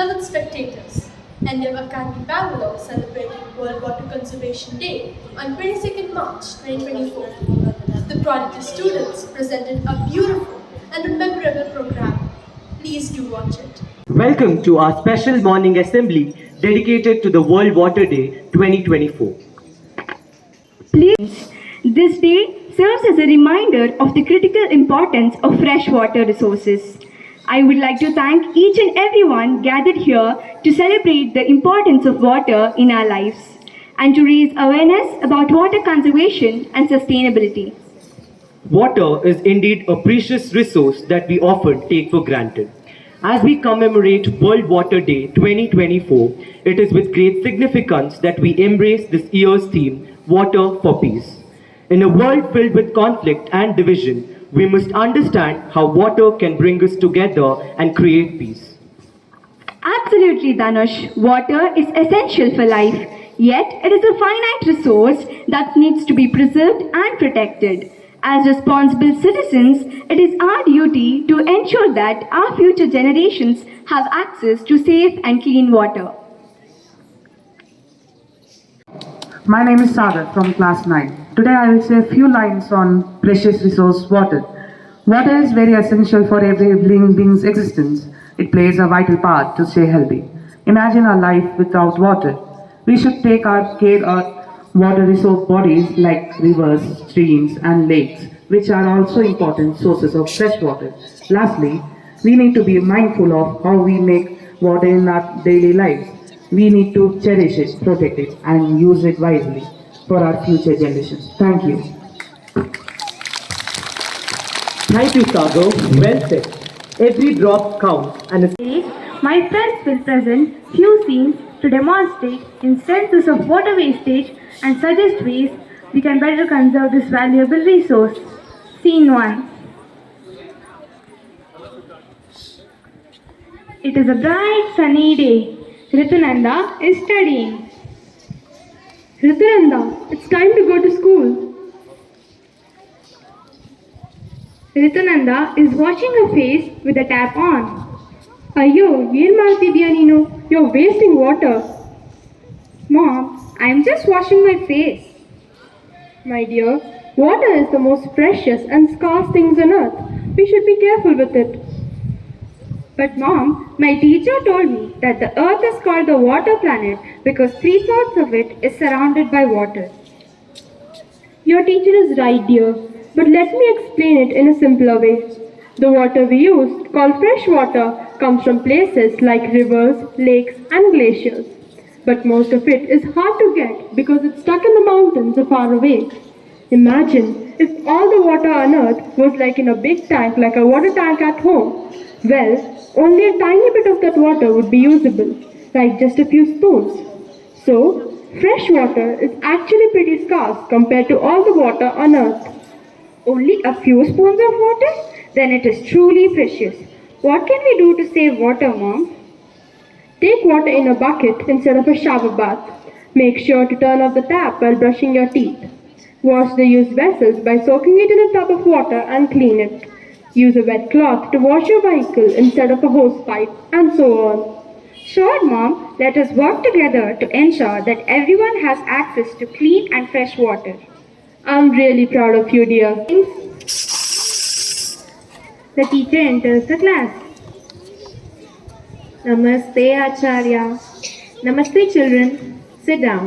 Beloved spectators, Endeavour Academy Bangalore celebrated World Water Conservation Day on 22nd March 2024. The Prodigy students presented a beautiful and a memorable program. Please do watch it. Welcome to our special morning assembly dedicated to the World Water Day 2024. Please, this day serves as a reminder of the critical importance of freshwater resources. I would like to thank each and everyone gathered here to celebrate the importance of water in our lives and to raise awareness about water conservation and sustainability. Water is indeed a precious resource that we often take for granted. As we commemorate World Water Day 2024, it is with great significance that we embrace this year's theme, Water for Peace. In a world filled with conflict and division, we must understand how water can bring us together and create peace. Absolutely, Dhanush. Water is essential for life, yet it is a finite resource that needs to be preserved and protected. As responsible citizens, it is our duty to ensure that our future generations have access to safe and clean water. My name is Sagar from class 9. Today I will say a few lines on precious resource water. Water is very essential for every living being's existence. It plays a vital part to stay healthy. Imagine a life without water. We should take our care of water resource bodies like rivers, streams and lakes, which are also important sources of fresh water. Lastly, we need to be mindful of how we make water in our daily lives. We need to cherish it, protect it, and use it wisely for our future generations. Thank you. Thank you, Sagar. Well said. Every drop counts and My friends will present few scenes to demonstrate instances of water wastage and suggest ways we can better conserve this valuable resource. Scene 1. It is a bright sunny day. Ritunanda is studying. Ritunanda, it's time to go to school. Ritunanda is washing her face with the tap on. Ayyo, ಏನು ಮಾಡ್ತಿದ್ಯಾ ನೀನು? You're wasting water. Mom, I'm just washing my face. My dear, water is the most precious and scarce things on earth. We should be careful with it. But Mom, my teacher told me that the earth is called the water planet because 3/4 of it is surrounded by water. Your teacher is right, dear, but let me explain it in a simpler way. The water we use, called fresh water, comes from places like rivers, lakes, and glaciers. But most of it is hard to get because it's stuck in the mountains or far away. Imagine if all the water on earth was like in a big tank, like a water tank at home. Well, only a tiny bit of that water would be usable, like just a few spoons. So, fresh water is actually pretty scarce compared to all the water on earth. Only a few spoons of water? Then it is truly precious. What can we do to save water, Mom? Take water in a bucket instead of a shower bath. Make sure to turn off the tap while brushing your teeth. Wash the used vessels by soaking it in a tub of water and clean it. Use a wet cloth to wash your vehicle instead of a hose pipe, and so on. Sure, Mom, let us work together to ensure that everyone has access to clean and fresh water. I'm really proud of you, dear. The teacher enters the class. Namaste, Acharya. Namaste, children. Sit down.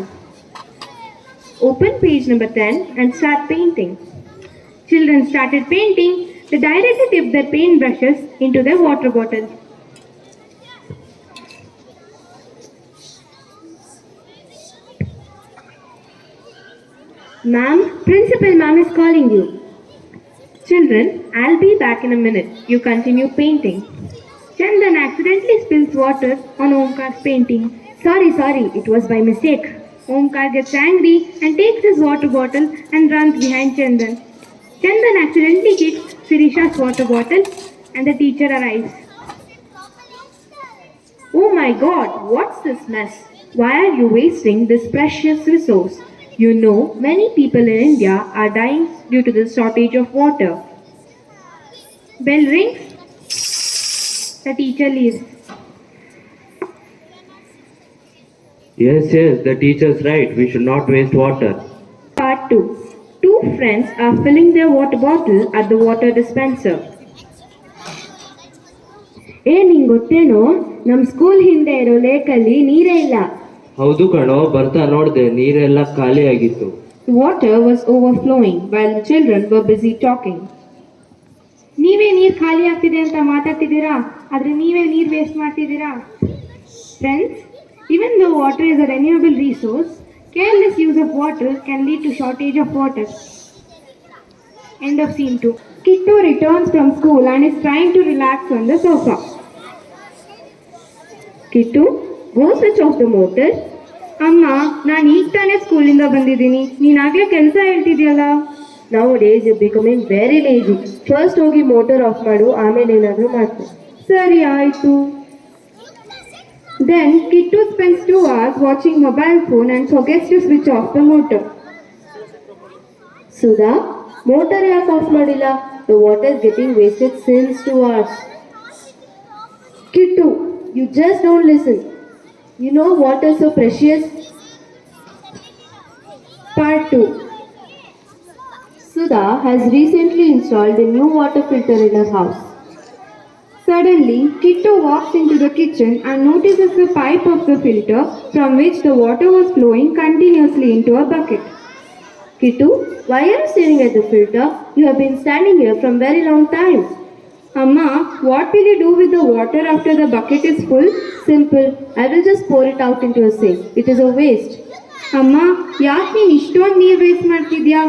Open page number 10 and start painting. Children started painting. They directly dipped their paint brushes into their water bottles. Ma'am, Principal Ma'am is calling you. Children, I'll be back in a minute. You continue painting. Chandan accidentally spills water on Omkar's painting. Sorry, it was by mistake. Omkar gets angry and takes his water bottle and runs behind Chandan. Chandan accidentally kicks Sirisha's water bottle and the teacher arrives. Oh my God, what's this mess? Why are you wasting this precious resource? You know, many people in India are dying due to the shortage of water. Bell rings. The teacher leaves. Yes, yes, the teacher's right. We should not waste water. Part 2. Two friends are filling their water bottle at the water dispenser. ನಿಂಗೆ ಗೊತ್ತೇನೋ ನಮ್ಮ school ಹಿಂದೆ ಇರೋ ಲೇಕಲ್ಲಿ ನೀರೇ ಇಲ್ಲ. ಹೌದು ಕಣೋ, ಬರ್ತಾ ನೋಡ್ದೆ ನೀರೆಲ್ಲ ಖಾಲಿ ಆಗಿತ್ತು. Water was overflowing while the children were busy talking. ನೀವೇ ನೀರು ಖಾಲಿ ಆಗ್ತಿದೆ ಅಂತ ಮಾತಾಡ್ತಿದ್ದೀರಾ, ಆದ್ರೆ ನೀವೇ ನೀರು ವೇಸ್ಟ್ ಮಾಡ್ತಿದ್ದೀರಾ. Friends, even though water is a renewable resource, careless use of water can lead to shortage of water. End of scene 2. Kittu returns from school and is trying to relax on the sofa. Kittu, go switch off the motor. ಅಮ್ಮ, ನಾನು ಈಗ ತಾನೇ ಸ್ಕೂಲಿಂದ ಬಂದಿದ್ದೀನಿ, ನೀನಾಗಲೇ ಕೆಲಸ ಹೇಳ್ತಿದ್ಯಲ್ಲ. Nowadays you're becoming very lazy. First ಹೋಗಿ motor of ಮಾಡು, ಆಮೇಲೆ ಏನಾದರೂ ಮಾಡ್ತೀನಿ. ಸರಿ ಆಯಿತು. Then Kittu spends 2 hours watching mobile phone and forgets to switch off the motor. Sudha, motor ಯಾಕೆ ಆಫ್ ಮಾಡಿಲ್ಲ? The water is getting wasted since 2 hours. Kittu, you just don't listen. You know water is so precious. Part 2. Sudha has recently installed a new water filter in her house. Suddenly, Kittu walks into the kitchen and notices the pipe of the filter from which the water was flowing continuously into a bucket. Kittu, why are you staring at the filter? You have been standing here from very long time. Amma, what will you do with the water after the bucket is full? Simple. I will just pour it out into a sink. It is a waste. Amma, ಯಾಕೆ ನೀನು ಇಷ್ಟೊಂದು ನೀರು waste ಮಾಡ್ತಿದ್ಯಾ?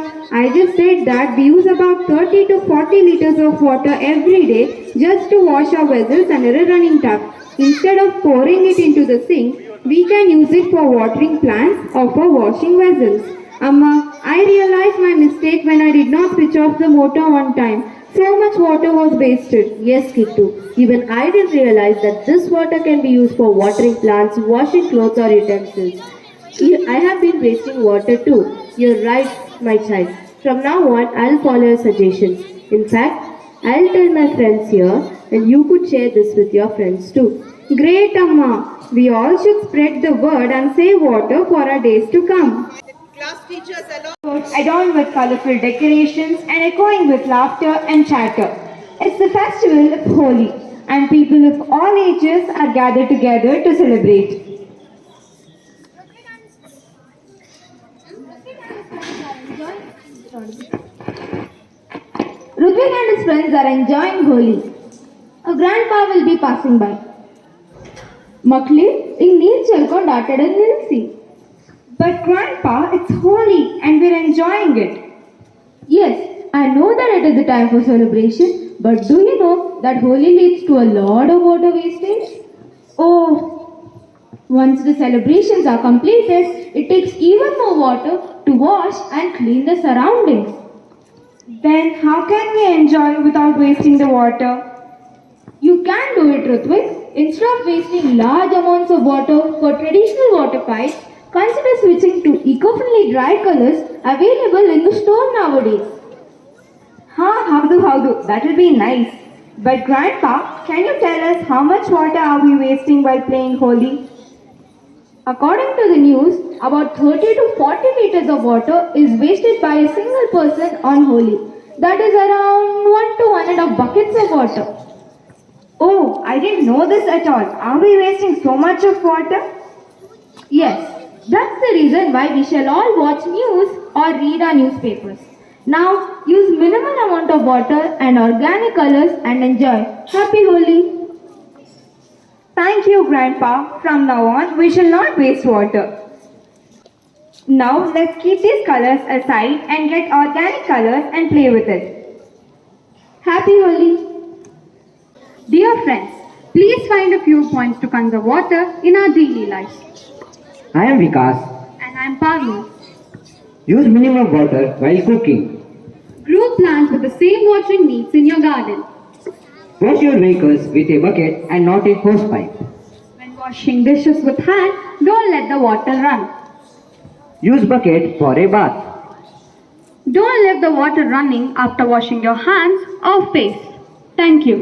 I just said that we use about 30 to 40 liters of water every day just to wash our vessels under a running tap. Instead of pouring it into the sink, we can use it for watering plants or for washing vessels. Amma, I realized my mistake when I did not switch off the motor on time. So much water was wasted. Yes, Kittu. Even I didn't realize that this water can be used for watering plants, washing clothes or utensils. I have been wasting water too. You're right, my child. From now on, I'll follow your suggestions. In fact, I'll tell my friends here and you could share this with your friends too. Great, Amma. We all should spread the word and save water for our days to come. Class teachers along. Adorned with colorful decorations and echoing with laughter and chatter. It's the festival of Holi, and people of all ages are gathered together to celebrate. Ludwig and his friends are enjoying Holi. A grandpa will be passing by. ಮಕ್ಕಳೇ, ಈಗ ನೀರು ಚೆಲ್ಕೊಂಡು ಆಟ ಆಡೋದು ನಿಲ್ಲಿಸಿ. But Grandpa, it's Holi and we're enjoying it. Yes, I know that it is the time for celebration, but do you know that Holi leads to a lot of water wastage? Oh, once the celebrations are completed, it takes even more water to wash and clean the surroundings. Then how can we enjoy without wasting the water? You can do it, Rutvik. Instead of wasting large amounts of water for traditional water fights, consider switching to eco-friendly dry colors available in the store nowadays. Howdu, that will be nice. But Grandpa, can you tell us how much water are we wasting while playing Holi? According to the news, about 30 to 40 liters of water is wasted by a single person on Holi. That is around 1 to 1.5 buckets of water. Oh, I didn't know this at all. Are we wasting so much of water? Yes, that's the reason why we shall all watch news or read our newspapers. Now, use minimal amount of water and organic colors and enjoy. Happy Holi! Thank you, Grandpa. From now on, we shall not waste water. Now, let's keep these colors aside and get organic colors and play with it. Happy Holi! Dear friends, please find a few points to conserve water in our daily lives. I am Vikas. And I am Pavni. Use minimum water while cooking. Grow plants with the same watering needs in your garden. Wash your vehicles with a bucket and not a hosepipe. When washing dishes with hand, don't let the water run. Use bucket for a bath. Don't leave the water running after washing your hands or face. Thank you.